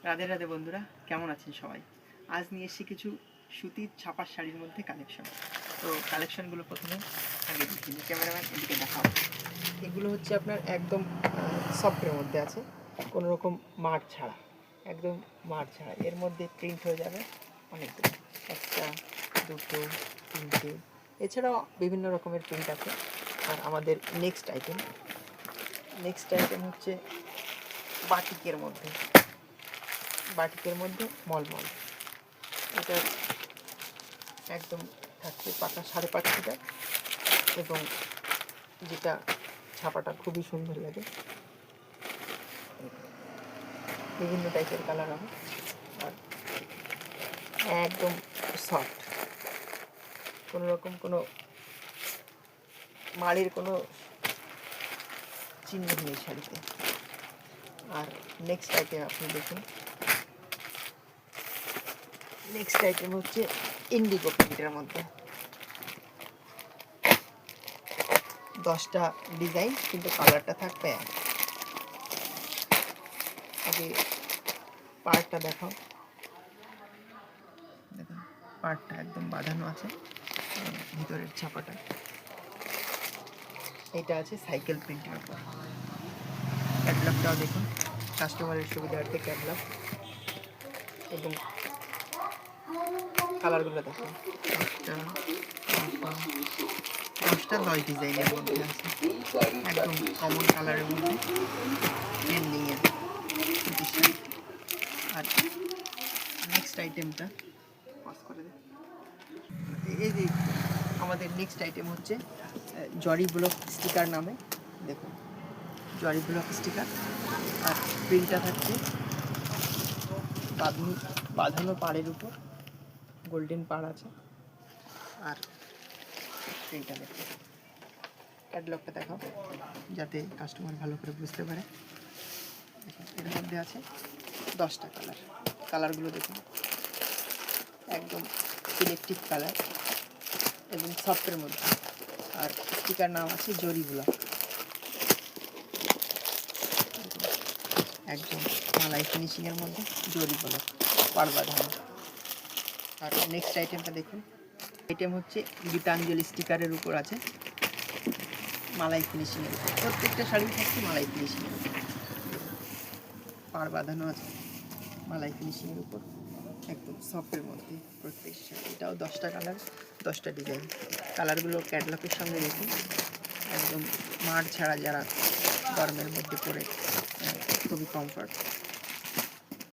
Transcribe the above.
রাধে রাধে বন্ধুরা, কেমন আছেন সবাই? আজ নিয়ে এসেছি কিছু সুতির ছাপার শাড়ির মধ্যে কালেকশন। তো কালেকশনগুলো প্রথমে আগে দেখিয়ে দিই, ক্যামেরাম্যান এদিকে দেখাও। এগুলো হচ্ছে আপনার একদম সফটের মধ্যে আছে, কোনো রকম মার ছাড়া, একদম মার ছাড়া। এর মধ্যে প্রিন্ট হয়ে যাবে অনেকগুলো, একটা, দুটো, তিনটে, এছাড়াও বিভিন্ন রকমের প্রিন্ট আছে। আর আমাদের নেক্সট আইটেম হচ্ছে বাটিকের মধ্যে মলমল। এটা একদম থাকছে পাকা 5.5 মিটার, এবং যেটা ছাপাটা খুবই সুন্দর লাগে। বিভিন্ন টাইপের কালার হবে, আর একদম সফট, কোনো রকম কোনো মাড়ির কোনো চিহ্ন নেই শাড়িতে। আর নেক্সট আইটেম আপনি দেখুন, নেক্সট আইটেম হচ্ছে ইন্ডিগো প্রিন্টের মধ্যে 10টা ডিজাইন, কিন্তু কালারটা থাকবে এক। আগে পার্টটা দেখাও, দেখুন পার্টটা একদম বাঁধানো আছে, ভিতরের ছাপাটা। এটা আছে সাইকেল প্রিন্টের উপর। ক্যাটলগটাও দেখুন, কাস্টমারের সুবিধার্থে ক্যাটলগ, এবং কালারগুলো দেখুন। 10 ডিজাইনের মধ্যে আছে, একদম কমন কালারের মধ্যে ট্রেন্ডিংয়ের প্রতিষ্ঠান। আর নেক্সট আইটেমটা পাস করে দেয়। এই যে আমাদের নেক্সট আইটেম হচ্ছে জরি ব্লক স্টিকার নামে। দেখুন, জরি ব্লক স্টিকার, আর প্রিন্টটা থাকছে বাঁধানো পাড়ের উপর, গোল্ডেন পাড় আছে। আর প্রিন্টটা দেখুন, ক্যাটলগটা দেখাও যাতে কাস্টমার ভালো করে বুঝতে পারে। দেখুন, এর মধ্যে আছে 10টা কালারগুলো দেখুন, একদম সিলেক্টিভ কালার এবং সফটের মধ্যে। আর স্টিকার নাম আছে জরি ব্লক, একদম মালাই ফিনিশিংয়ের মধ্যে জরি ব্লক পাড় বাঁধানো। আর নেক্সট আইটেমটা দেখুন, আইটেম হচ্ছে গীতাঞ্জলি স্টিকারের উপর আছে মালাই ফিনিশিংয়ের উপর। প্রত্যেকটা শাড়ি থাকছে মালাই ফিনিশিংয়ের উপর, পাড় বাঁধানো আছে মালাই ফিনিশিংয়ের উপর, একদম সফটের মধ্যে প্রত্যেক শাড়ি। এটাও 10টা কালার, 10টা ডিজাইন। কালারগুলো ক্যাটলগের সঙ্গে দেখুন, একদম মার ছাড়া, যারা গরমের মধ্যে পরে খুবই কমফর্ট।